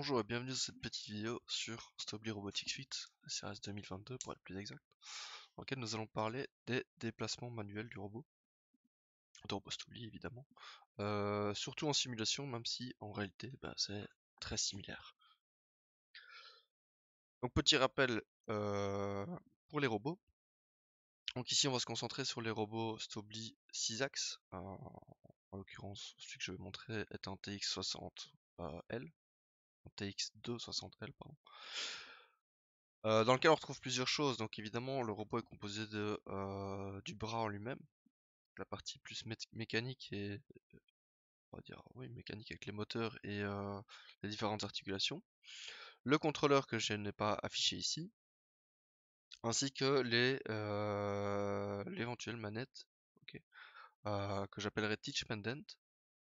Bonjour et bienvenue dans cette petite vidéo sur Stobly Robotics Suite, CRS 2022 pour être plus exact, dans laquelle nous allons parler des déplacements manuels du robot, de robot Stobly évidemment, surtout en simulation, même si en réalité c'est très similaire. Donc petit rappel pour les robots. Donc ici on va se concentrer sur les robots Stobly 6 axes, en l'occurrence celui que je vais montrer est un TX60L, un TX260L pardon. Dans lequel on retrouve plusieurs choses. Donc évidemment le robot est composé du bras en lui-même, la partie plus mécanique et on va dire oui mécanique avec les moteurs et les différentes articulations. Le contrôleur que je n'ai pas affiché ici, ainsi que l'éventuelle manette, ok, que j'appellerai Teach Pendant.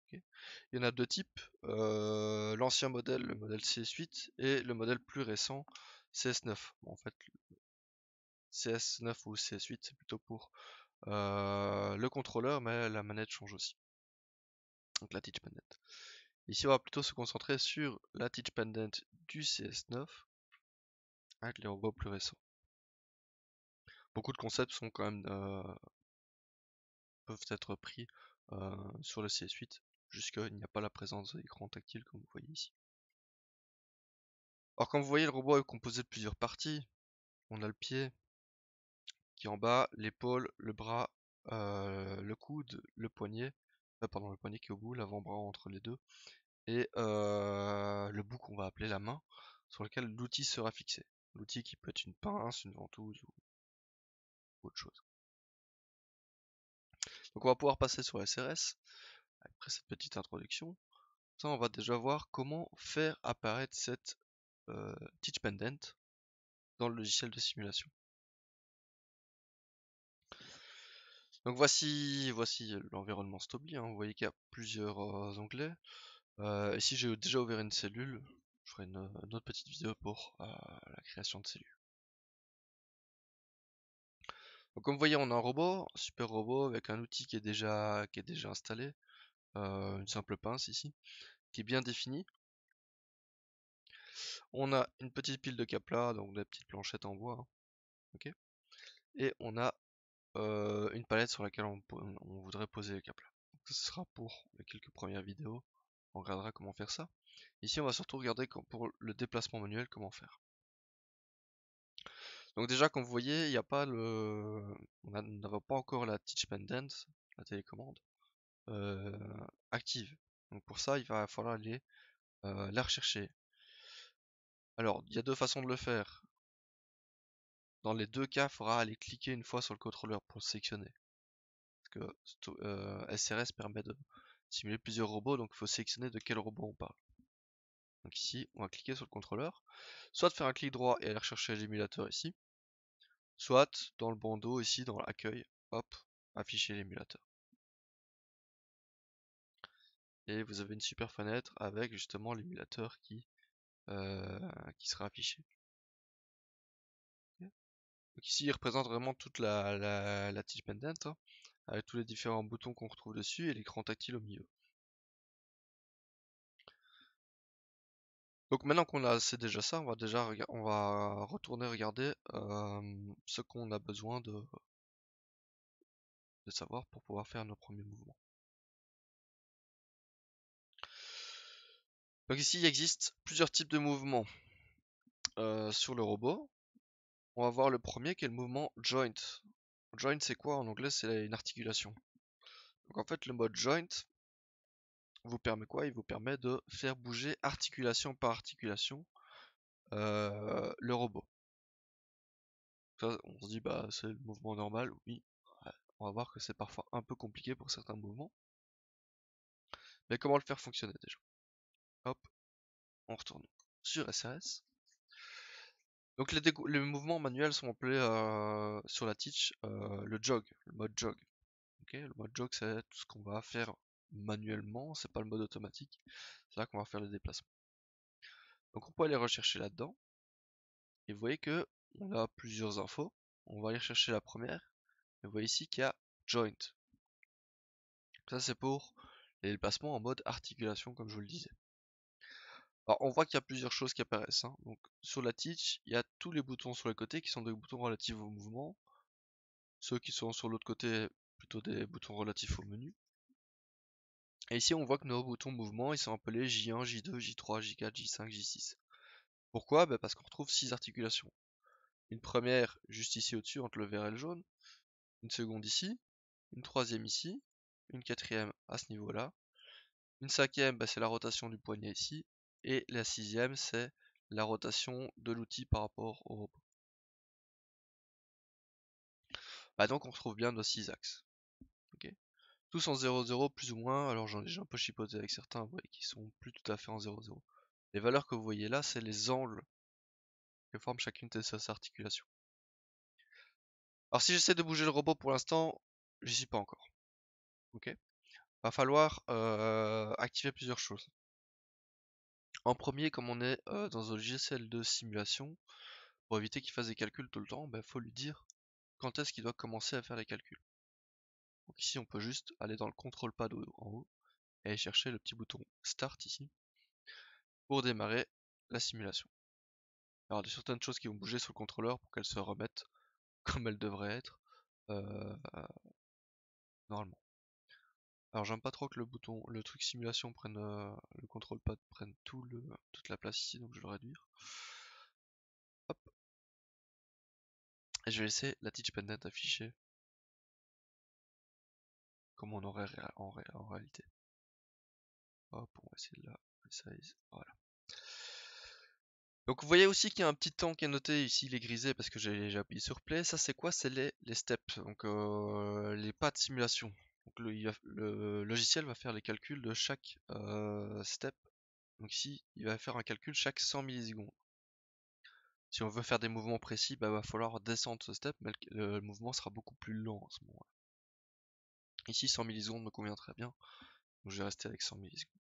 Ok. Il y en a deux types, l'ancien modèle, le modèle CS8 et le modèle plus récent CS9. Bon, en fait CS9 ou CS8 c'est plutôt pour le contrôleur, mais la manette change aussi. Donc la Teach Pendant. Ici on va plutôt se concentrer sur la Teach Pendant du CS9 avec les robots plus récents. Beaucoup de concepts sont quand même peuvent être pris sur le CS8, jusqu'il n'y a pas la présence d'écran tactile comme vous voyez ici. Alors comme vous voyez le robot est composé de plusieurs parties. On a le pied qui est en bas, l'épaule, le bras, le coude, le poignet, pardon le poignet qui est au bout, l'avant-bras entre les deux, et le bout qu'on va appeler la main, sur lequel l'outil sera fixé. L'outil qui peut être une pince, une ventouse ou autre chose. Donc on va pouvoir passer sur SRS, après cette petite introduction. Ça on va déjà voir comment faire apparaître cette Teach Pendant dans le logiciel de simulation. Donc voici l'environnement Stobly, hein. Vous voyez qu'il y a plusieurs onglets. Ici j'ai déjà ouvert une cellule, je ferai une autre petite vidéo pour la création de cellules. Donc comme vous voyez on a un robot, un super robot avec un outil qui est déjà installé, une simple pince ici, qui est bien définie. On a une petite pile de capla, donc des petites planchettes en bois, hein. Ok. Et on a une palette sur laquelle on voudrait poser les caplas. Donc ça, ce sera pour les quelques premières vidéos, on regardera comment faire ça. Ici on va surtout regarder pour le déplacement manuel comment faire. Donc déjà comme vous voyez, il n'y a pas on n'avait pas encore la Teach Pendant, la télécommande, active. Donc pour ça il va falloir aller la rechercher. Alors il y a deux façons de le faire. Dans les deux cas, il faudra aller cliquer une fois sur le contrôleur pour le sélectionner. Parce que SRS permet de simuler plusieurs robots, donc il faut sélectionner de quel robot on parle. Donc ici, on va cliquer sur le contrôleur, soit faire un clic droit et aller rechercher l'émulateur ici, soit dans le bandeau ici, dans l'accueil, hop, afficher l'émulateur. Et vous avez une super fenêtre avec justement l'émulateur qui sera affiché. Donc ici il représente vraiment toute la Teach Pendant, hein, avec tous les différents boutons qu'on retrouve dessus et l'écran tactile au milieu. Donc maintenant qu'on a c'est déjà ça, on va retourner regarder ce qu'on a besoin de savoir pour pouvoir faire nos premiers mouvements. Donc ici il existe plusieurs types de mouvements sur le robot. On va voir le premier qui est le mouvement joint. Joint c'est quoi en anglais? C'est une articulation. Donc en fait le mode joint vous permet quoi? Il vous permet de faire bouger articulation par articulation le robot. Ça, on se dit bah c'est le mouvement normal, oui. Ouais, on va voir que c'est parfois un peu compliqué pour certains mouvements. Mais comment le faire fonctionner déjà? Hop, on retourne sur SRS. Donc les mouvements manuels sont appelés sur la Teach le jog, le mode jog. Okay, le mode jog c'est tout ce qu'on va faire manuellement, c'est pas le mode automatique. C'est là qu'on va faire les déplacements. Donc on peut aller rechercher là-dedans. Et vous voyez que on a plusieurs infos. On va aller chercher la première. Et vous voyez ici qu'il y a joint. Ça c'est pour les déplacements en mode articulation comme je vous le disais. Alors on voit qu'il y a plusieurs choses qui apparaissent, hein. Donc sur la teach, il y a tous les boutons sur les côtés qui sont des boutons relatifs au mouvement. Ceux qui sont sur l'autre côté, plutôt des boutons relatifs au menu. Et ici on voit que nos boutons mouvement, ils sont appelés J1, J2, J3, J4, J5, J6. Pourquoi? Parce qu'on retrouve 6 articulations. Une première juste ici au-dessus entre le vert et le jaune, une seconde ici, une troisième ici, une quatrième à ce niveau-là, une cinquième c'est la rotation du poignet ici, et la sixième c'est la rotation de l'outil par rapport au robot. Donc on retrouve bien nos 6 axes. Okay. Tous en 0,0 plus ou moins, alors j'en ai déjà un peu chipoté avec certains, vous voyez, qui sont plus tout à fait en 0,0. Les valeurs que vous voyez là, c'est les angles que forment chacune de ces articulations. Alors si j'essaie de bouger le robot pour l'instant, j'y suis pas encore. Ok. Va falloir activer plusieurs choses. En premier, comme on est dans un logiciel de simulation, pour éviter qu'il fasse des calculs tout le temps, il faut lui dire quand est-ce qu'il doit commencer à faire les calculs. Donc ici, on peut juste aller dans le control pad en haut et aller chercher le petit bouton Start ici pour démarrer la simulation. Alors, il y a certaines choses qui vont bouger sur le contrôleur pour qu'elles se remettent comme elles devraient être normalement. Alors, j'aime pas trop que le truc simulation prenne le control pad prenne toute la place ici, donc je vais le réduire. Hop. Et je vais laisser la teach pendant affichée comme on aurait en réalité. Hop, on va essayer de la resize. Voilà. Donc vous voyez aussi qu'il y a un petit temps qui est noté ici, il est grisé parce que j'ai appuyé sur play. Ça c'est quoi? C'est les steps, donc les pas de simulation. Donc le logiciel va faire les calculs de chaque step. Donc ici, il va faire un calcul chaque 100 millisecondes. Si on veut faire des mouvements précis, il va falloir descendre ce step, mais le mouvement sera beaucoup plus lent à ce moment-là. Ici, 100 millisecondes me convient très bien, donc je vais rester avec 100 millisecondes.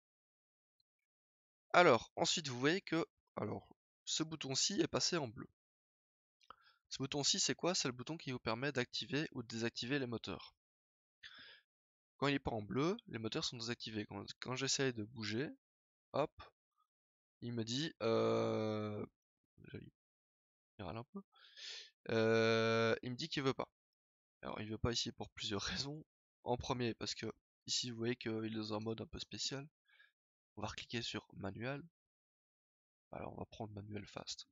Alors, ensuite, vous voyez que ce bouton-ci est passé en bleu. Ce bouton-ci, c'est quoi? C'est le bouton qui vous permet d'activer ou de désactiver les moteurs. Quand il n'est pas en bleu, les moteurs sont désactivés. Quand j'essaye de bouger, hop, il me dit, il râle un peu, il me dit qu'il veut pas. Alors il veut pas ici pour plusieurs raisons. En premier, parce que ici vous voyez qu'il est dans un mode un peu spécial. On va recliquer sur manuel. Alors on va prendre manuel fast.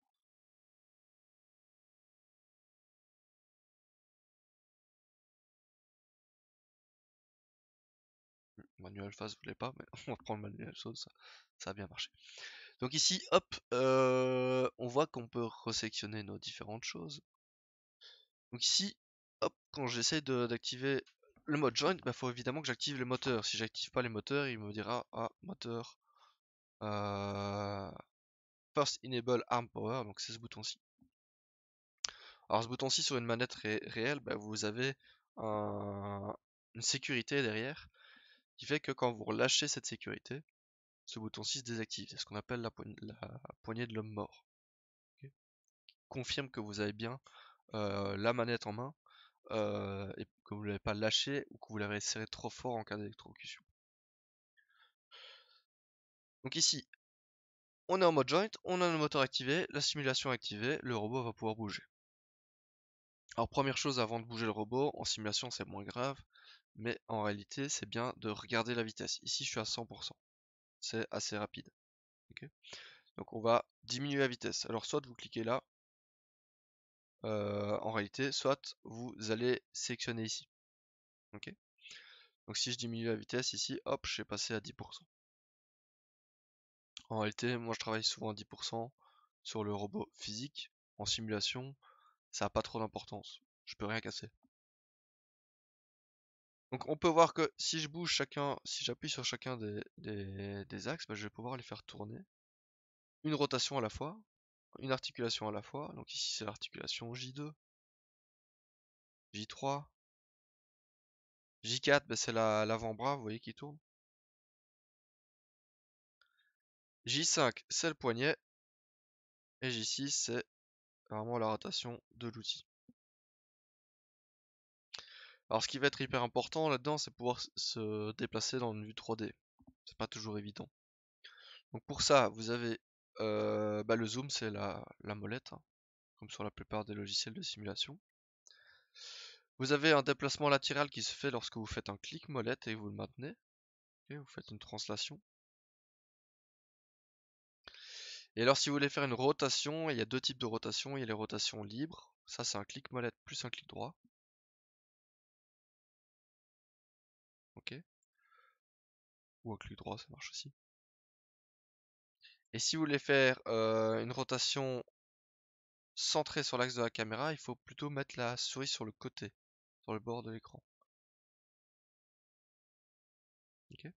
Manuel fast, vous voulez pas, mais on va prendre manuel saut, ça a bien marché. Donc ici, hop, on voit qu'on peut resélectionner nos différentes choses. Donc ici, hop, quand j'essaie d'activer le mode joint, faut évidemment que j'active les moteurs. Si j'active pas les moteurs, il me dira moteur first enable arm power, donc c'est ce bouton-ci. Alors ce bouton-ci sur une manette réelle, vous avez une sécurité derrière qui fait que quand vous relâchez cette sécurité, ce bouton-ci se désactive. C'est ce qu'on appelle la poignée de l'homme mort. Okay. Confirme que vous avez bien la manette en main et que vous ne l'avez pas lâché ou que vous l'avez serré trop fort en cas d'électrocution. Donc ici, on est en mode joint, on a le moteur activé, la simulation activée, le robot va pouvoir bouger. Alors première chose avant de bouger le robot, en simulation c'est moins grave, mais en réalité c'est bien de regarder la vitesse. Ici je suis à 100%, c'est assez rapide. Okay. Donc on va diminuer la vitesse. Alors soit vous cliquez là, en réalité, soit vous allez sélectionner ici. Okay. Donc si je diminue la vitesse ici, hop, je vais passer à 10%. En réalité, moi je travaille souvent à 10% sur le robot physique. En simulation, ça n'a pas trop d'importance. Je peux rien casser. Donc on peut voir que si je bouge si j'appuie sur chacun des axes, je vais pouvoir les faire tourner. Une rotation à la fois, une articulation à la fois. Donc ici c'est l'articulation J2, J3, J4, c'est l'avant-bras, vous voyez qui tourne. J5 c'est le poignet. Et J6 c'est vraiment la rotation de l'outil. Alors ce qui va être hyper important là-dedans, c'est pouvoir se déplacer dans une vue 3D. C'est pas toujours évident. Donc pour ça, vous avez le zoom, c'est la molette, hein, comme sur la plupart des logiciels de simulation. Vous avez un déplacement latéral qui se fait lorsque vous faites un clic molette et vous le maintenez. Okay, vous faites une translation. Et alors si vous voulez faire une rotation, il y a deux types de rotation. Il y a les rotations libres. Ça c'est un clic molette plus un clic droit. Ok. Ou un clic droit, ça marche aussi. Et si vous voulez faire une rotation centrée sur l'axe de la caméra, il faut plutôt mettre la souris sur le côté, sur le bord de l'écran. Ok.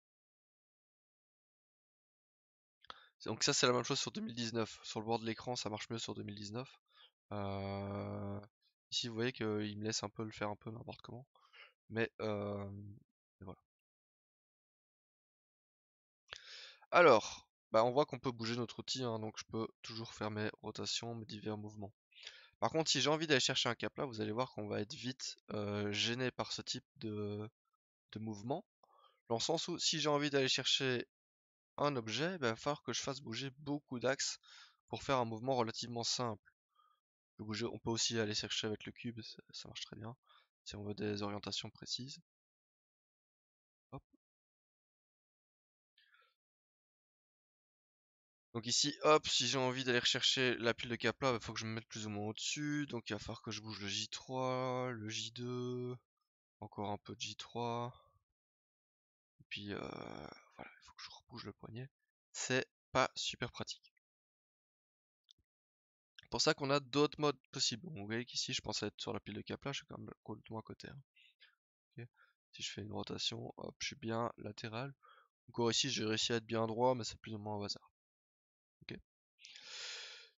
Donc ça c'est la même chose sur 2019. Sur le bord de l'écran, ça marche mieux sur 2019. Ici vous voyez qu'il me laisse un peu le faire un peu n'importe comment. Mais voilà. Alors, on voit qu'on peut bouger notre outil, hein, donc je peux toujours faire mes rotations, mes divers mouvements. Par contre, si j'ai envie d'aller chercher un cap là, vous allez voir qu'on va être vite gêné par ce type de mouvement. Dans le sens où si j'ai envie d'aller chercher un objet, il va falloir que je fasse bouger beaucoup d'axes pour faire un mouvement relativement simple. On peut aussi aller chercher avec le cube, ça marche très bien, si on veut des orientations précises. Hop. Donc ici, hop, si j'ai envie d'aller rechercher la pile de Kaplan, il faut que je me mette plus ou moins au-dessus. Donc il va falloir que je bouge le J3, le J2, encore un peu de J3. Et puis voilà, il faut que je rebouge le poignet. C'est pas super pratique. C'est pour ça qu'on a d'autres modes possibles. Bon, vous voyez qu'ici, je pensais être sur la pile de Kaplan, je suis quand même complètement à côté, hein. Okay. Si je fais une rotation, hop, je suis bien latéral. Encore ici, j'ai réussi à être bien droit, mais c'est plus ou moins au hasard. Okay.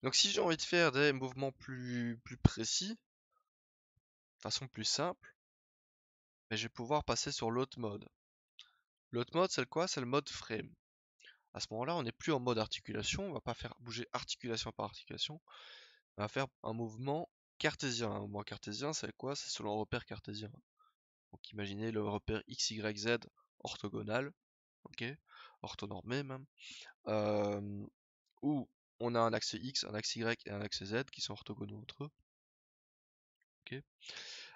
Donc si j'ai envie de faire des mouvements plus précis, de façon plus simple, je vais pouvoir passer sur l'autre mode. L'autre mode, c'est quoi? C'est le mode frame. À ce moment-là, on n'est plus en mode articulation, on va pas faire bouger articulation par articulation, on va faire un mouvement cartésien. Un mouvement cartésien, c'est quoi? C'est selon un repère cartésien. Donc imaginez le repère x, y, z orthogonal, ok, orthonormé même, où on a un axe x, un axe y et un axe z qui sont orthogonaux entre eux. Ok.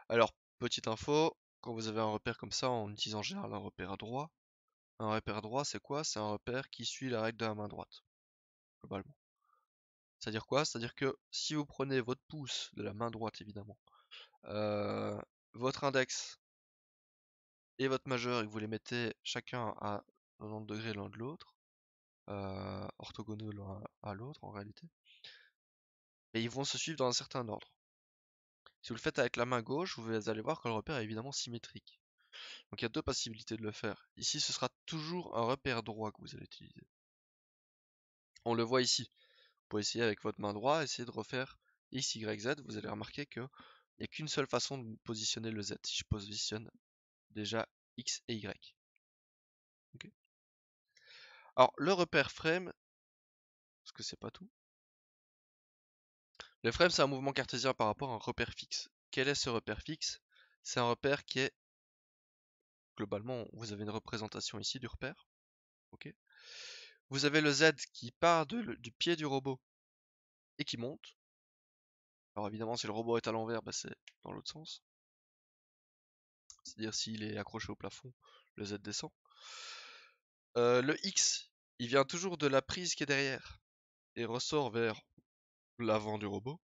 Alors, petite info, quand vous avez un repère comme ça, on utilise en général un repère droit. Un repère droit, c'est quoi? C'est un repère qui suit la règle de la main droite, globalement. C'est-à-dire quoi? C'est-à-dire que si vous prenez votre pouce de la main droite, évidemment, votre index et votre majeur et que vous les mettez chacun à 90 degrés l'un de l'autre, orthogonaux l'un à l'autre en réalité, et ils vont se suivre dans un certain ordre. Si vous le faites avec la main gauche, vous allez voir que le repère est évidemment symétrique. Donc il y a deux possibilités de le faire. Ici, ce sera toujours un repère droit que vous allez utiliser. On le voit ici. Vous pouvez essayer avec votre main droite, essayer de refaire X, Y, Z. Vous allez remarquer qu'il n'y a qu'une seule façon de positionner le Z. Si je positionne déjà X et Y. Okay. Alors, le repère frame, parce que c'est pas tout. Le frame, c'est un mouvement cartésien par rapport à un repère fixe. Quel est ce repère fixe? C'est un repère qui est, globalement, vous avez une représentation ici du repère. Okay. Vous avez le Z qui part du pied du robot et qui monte. Alors évidemment, si le robot est à l'envers, c'est dans l'autre sens. C'est-à-dire s'il est accroché au plafond, le Z descend. Le X, il vient toujours de la prise qui est derrière et ressort vers l'avant du robot.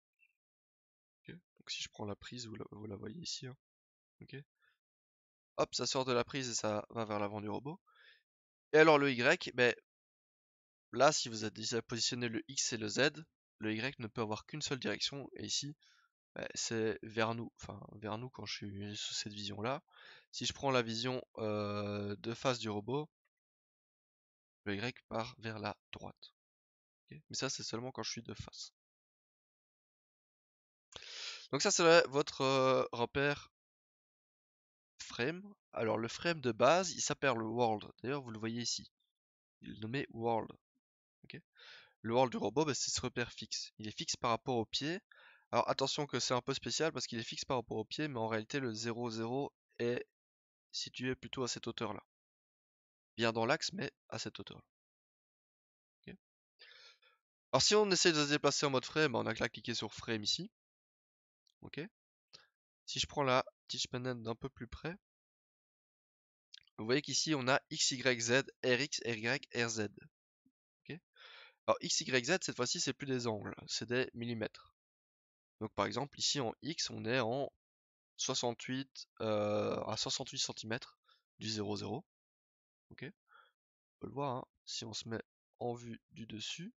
Okay. Donc si je prends la prise, vous la voyez ici. Hein. Okay. Hop, ça sort de la prise et ça va vers l'avant du robot. Et alors le Y, là, si vous avez déjà positionné le X et le Z, le Y ne peut avoir qu'une seule direction. Et ici, c'est vers nous. Enfin, vers nous quand je suis sous cette vision-là. Si je prends la vision de face du robot, le Y part vers la droite. Okay. Mais ça, c'est seulement quand je suis de face. Donc ça, c'est votre repère frame. Alors le frame de base, il s'appelle le world. D'ailleurs, vous le voyez ici. Il est nommé world. Okay. Le world du robot, c'est ce repère fixe. Il est fixe par rapport au pied. Alors attention que c'est un peu spécial parce qu'il est fixe par rapport au pied, mais en réalité le 0,0 est situé plutôt à cette hauteur-là. Bien dans l'axe, mais à cette hauteur-là. Alors si on essaie de se déplacer en mode frame, on a qu'à cliquer sur frame ici. Ok. Si je prends la Teach Panel d'un peu plus près, vous voyez qu'ici on a X, Y, Z, RX, RY, RZ. Ok. Alors X, Y, Z, cette fois-ci c'est plus des angles, c'est des millimètres. Donc par exemple ici en X on est en 68 à 68 cm du 0,0. Ok. On peut le voir, hein, si on se met en vue du dessus.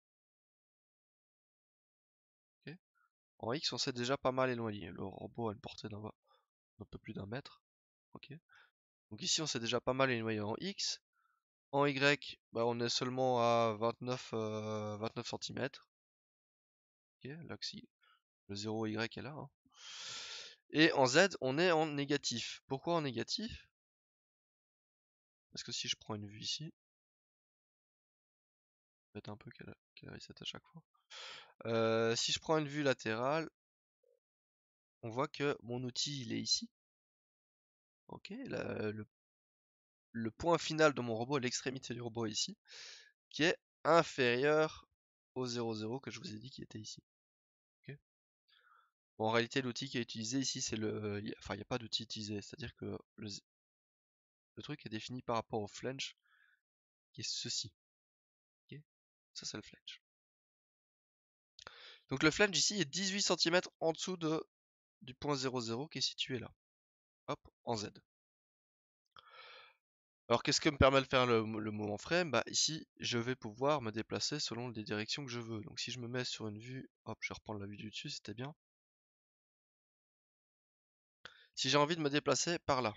Ok. En X on s'est déjà pas mal éloigné. Le robot a une portée d'un peu plus d'un mètre. Ok. Donc ici on s'est déjà pas mal éloigné en X. En Y, bah, on est seulement à 29 cm. Ok, là le 0 Y est là, hein. Et en Z, on est en négatif. Pourquoi en négatif? Parce que si je prends une vue ici, peut-être un peu qu'elle reset à chaque fois. Si je prends une vue latérale, on voit que mon outil il est ici. Ok, le point final de mon robot, l'extrémité du robot est ici, qui est inférieur au 0,0 que je vous ai dit qui était ici. Ok. Bon, en réalité, l'outil qui est utilisé ici, c'est enfin, il n'y a pas d'outil utilisé, c'est-à-dire que le truc est défini par rapport au flange, qui est ceci. Ok. Ça, c'est le flange. Donc le flange ici est 18 cm en dessous du point 0,0 qui est situé là. Hop, en Z. Alors qu'est-ce que me permet de faire le mouvement frame? Bah ici, je vais pouvoir me déplacer selon les directions que je veux. Donc si je me mets sur une vue, hop, je vais reprendre la vue du dessus, c'était bien. Si j'ai envie de me déplacer par là,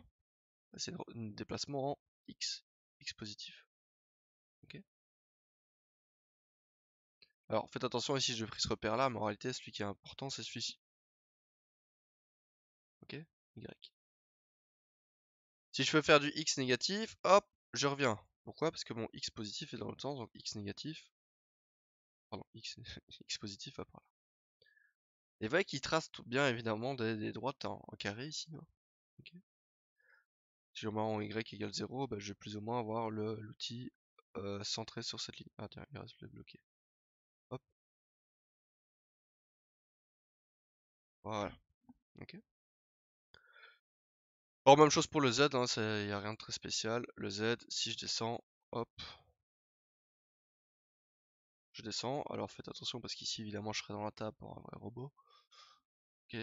c'est un déplacement en X, X positif. Ok. Alors faites attention ici, j'ai pris ce repère là, mais en réalité celui qui est important c'est celui-ci. Ok, Y. Si je veux faire du X négatif, hop, je reviens. Pourquoi? Parce que mon X positif est dans l'autre sens, donc X négatif. Pardon, X, X positif, hop, voilà. Et vous voyez qu'il trace tout bien évidemment des droites en carré ici. Hein. Okay. Si je mets en Y égale 0, bah, je vais plus ou moins avoir l'outil centré sur cette ligne. Ah tiens, il reste le bloqué. Hop. Voilà. Ok. Bon, même chose pour le Z, hein, il n'y a rien de très spécial. Le Z, si je descends, hop, je descends. Alors faites attention parce qu'ici, évidemment, je serai dans la table pour un vrai robot. Ok.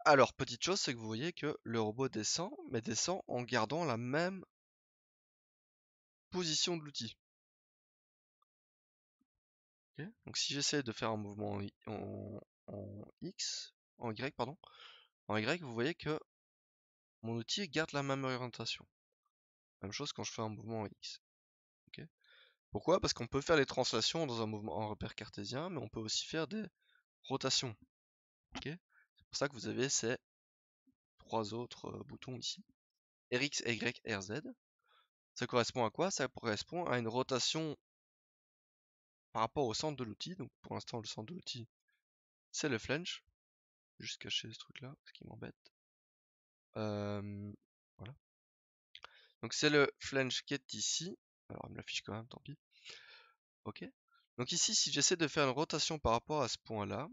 Alors, petite chose, c'est que vous voyez que le robot descend, mais descend en gardant la même position de l'outil. Okay. Donc si j'essaie de faire un mouvement en X, en Y, pardon, en Y, vous voyez que mon outil garde la même orientation. Même chose quand je fais un mouvement en X. Okay. Pourquoi? Parce qu'on peut faire les translations dans un mouvement en repère cartésien, mais on peut aussi faire des rotations. Okay. C'est pour ça que vous avez ces trois autres boutons ici. RX, Y, RZ. Ça correspond à quoi? Ça correspond à une rotation par rapport au centre de l'outil. Donc pour l'instant, le centre de l'outil, c'est le flange. Juste cacher ce truc là, ce qui m'embête. Voilà. Donc c'est le flange qui est ici. Alors il me l'affiche quand même, tant pis. Ok. Donc ici, si j'essaie de faire une rotation par rapport à ce point-là,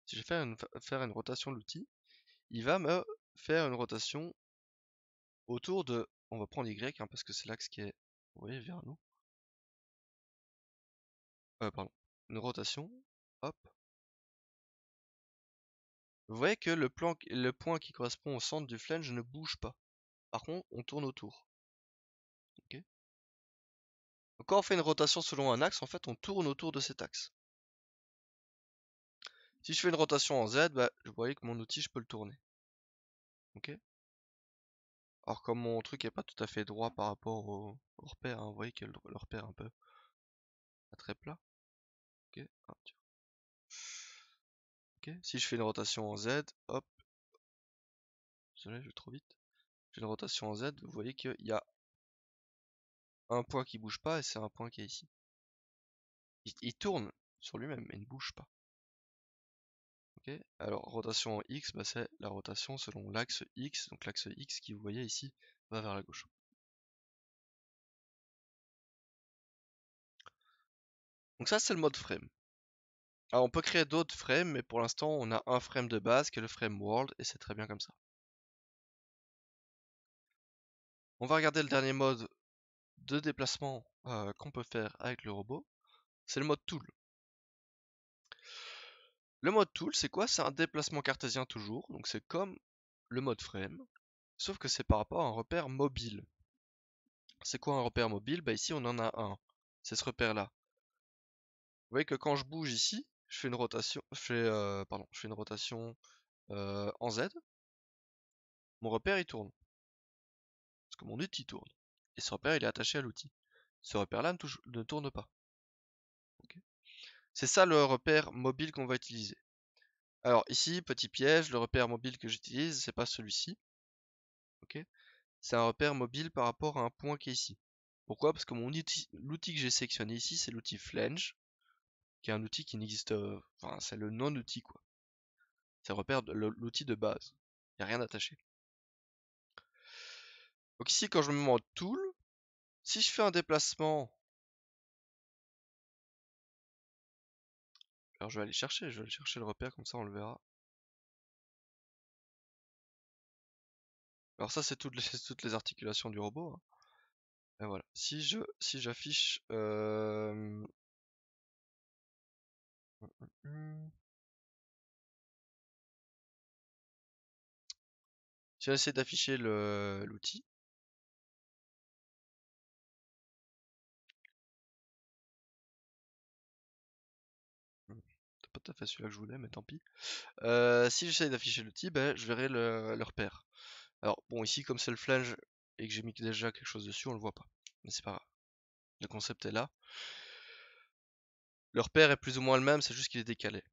si je vais faire une rotation de l'outil, il va me faire une rotation autour de, on va prendre Y, hein, parce que c'est l'axe qui est, vous voyez, vers nous. Pardon. Une rotation, hop. Vous voyez que le point qui correspond au centre du flange ne bouge pas. Par contre, on tourne autour. Ok. Donc quand on fait une rotation selon un axe, en fait, on tourne autour de cet axe. Si je fais une rotation en Z, bah, vous voyez que mon outil, je peux le tourner. Ok. Alors comme mon truc est pas tout à fait droit par rapport au repère, hein, vous voyez que le repère est un peu pas très plat. Ok. Ah, ok. Si je fais une rotation en Z, hop. Désolé, je vais trop vite. J'ai une rotation en Z, vous voyez qu'il y a un point qui bouge pas et c'est un point qui est ici. Il tourne sur lui-même, mais il ne bouge pas. Ok. Alors rotation en X, bah, c'est la rotation selon l'axe X. Donc l'axe X qui vous voyez ici va vers la gauche. Donc ça c'est le mode frame. Alors on peut créer d'autres frames, mais pour l'instant on a un frame de base qui est le frame world et c'est très bien comme ça. On va regarder le dernier mode de déplacement qu'on peut faire avec le robot. C'est le mode tool. Le mode tool c'est quoi? C'est un déplacement cartésien toujours, donc c'est comme le mode frame, sauf que c'est par rapport à un repère mobile. C'est quoi un repère mobile? Bah ici on en a un, c'est ce repère là. Vous voyez que quand je bouge ici, je fais une rotation, je fais une rotation en Z, mon repère il tourne. Parce que mon outil tourne. Et ce repère il est attaché à l'outil. Ce repère là ne tourne pas. Okay. C'est ça le repère mobile qu'on va utiliser. Alors ici, petit piège, le repère mobile que j'utilise, c'est pas celui-ci. Okay. C'est un repère mobile par rapport à un point qui est ici. Pourquoi? Parce que l'outil que j'ai sélectionné ici, c'est l'outil flange, qui est un outil qui n'existe, enfin c'est le non-outil quoi. C'est le repère de l'outil de base. Il n'y a rien attaché. Donc ici, quand je me mets en tool, si je fais un déplacement, alors je vais aller chercher le repère, comme ça on le verra. Alors ça c'est toutes les articulations du robot. Hein. Et voilà. Si j'affiche si j'essaie d'afficher l'outil. C'est pas tout à fait celui-là que je voulais, mais tant pis. Si j'essaie d'afficher l'outil, ben, je verrai le repère. Alors bon ici comme c'est le flange et que j'ai mis déjà quelque chose dessus, on le voit pas. Mais c'est pas grave. Le concept est là. Le repère est plus ou moins le même, c'est juste qu'il est décalé.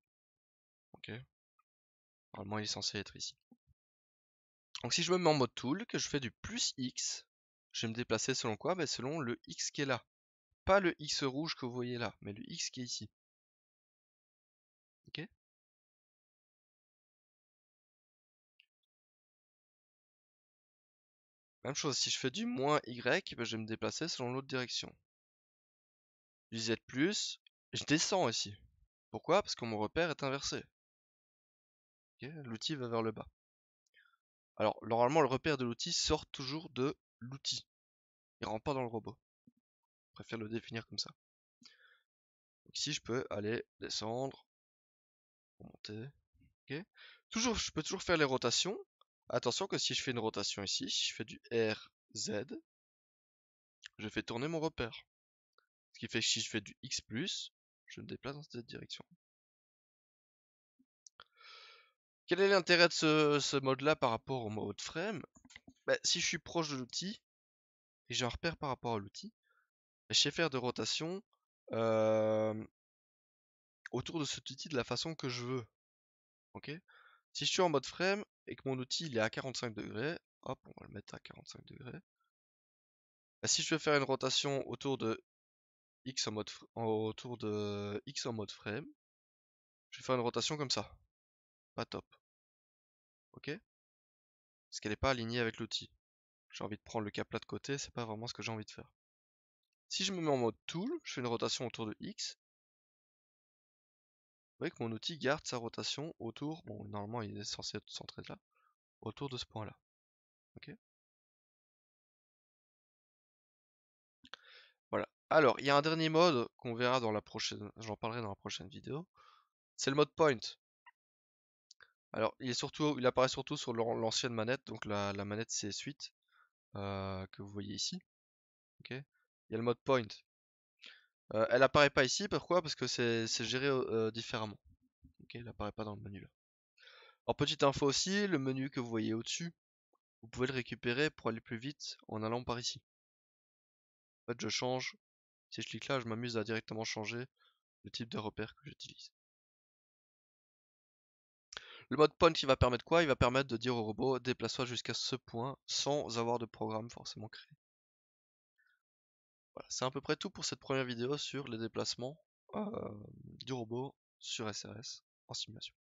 Ok. Normalement il est censé être ici. Donc si je me mets en mode tool, que je fais du plus X, je vais me déplacer selon quoi? Ben, selon le X qui est là. Pas le X rouge que vous voyez là, mais le X qui est ici. Ok. Même chose, si je fais du moins Y, ben, je vais me déplacer selon l'autre direction. Du Z+, je descends ici. Pourquoi? Parce que mon repère est inversé. Okay. L'outil va vers le bas. Alors, normalement, le repère de l'outil sort toujours de l'outil. Il rentre pas dans le robot. Je préfère le définir comme ça. Donc ici, je peux aller descendre, monter. Okay. Je peux toujours faire les rotations. Attention que si je fais une rotation ici, si je fais du RZ, je fais tourner mon repère. Ce qui fait que si je fais du X+, je me déplace dans cette direction. Quel est l'intérêt de ce mode-là par rapport au mode frame? Bah, si je suis proche de l'outil, et j'ai un repère par rapport à l'outil, je sais faire des rotations autour de cet outil de la façon que je veux. Ok. Si je suis en mode frame et que mon outil il est à 45 degrés, hop, on va le mettre à 45 degrés. Bah, si je veux faire une rotation autour de X en mode frame, je vais faire une rotation comme ça. Pas top. Ok. Parce qu'elle n'est pas alignée avec l'outil. J'ai envie de prendre le cap là de côté, c'est pas vraiment ce que j'ai envie de faire. Si je me mets en mode tool, je fais une rotation autour de X. Vous voyez que mon outil garde sa rotation autour, bon normalement il est censé être centré là, autour de ce point là. Ok. Voilà. Alors, il y a un dernier mode qu'on verra dans la prochaine, j'en parlerai dans la prochaine vidéo. C'est le mode point. Alors, il apparaît surtout sur l'ancienne manette, donc la manette CS8 que vous voyez ici. Ok. Il y a le mode point. Elle apparaît pas ici, pourquoi? Parce que c'est géré différemment. Ok, elle apparaît pas dans le menu là. Alors, petite info aussi, le menu que vous voyez au-dessus, vous pouvez le récupérer pour aller plus vite en allant par ici. En fait, je change. Si je clique là, je m'amuse à directement changer le type de repère que j'utilise. Le mode point il va permettre quoi? Il va permettre de dire au robot déplace-toi jusqu'à ce point sans avoir de programme forcément créé. Voilà, c'est à peu près tout pour cette première vidéo sur les déplacements du robot sur SRS en simulation.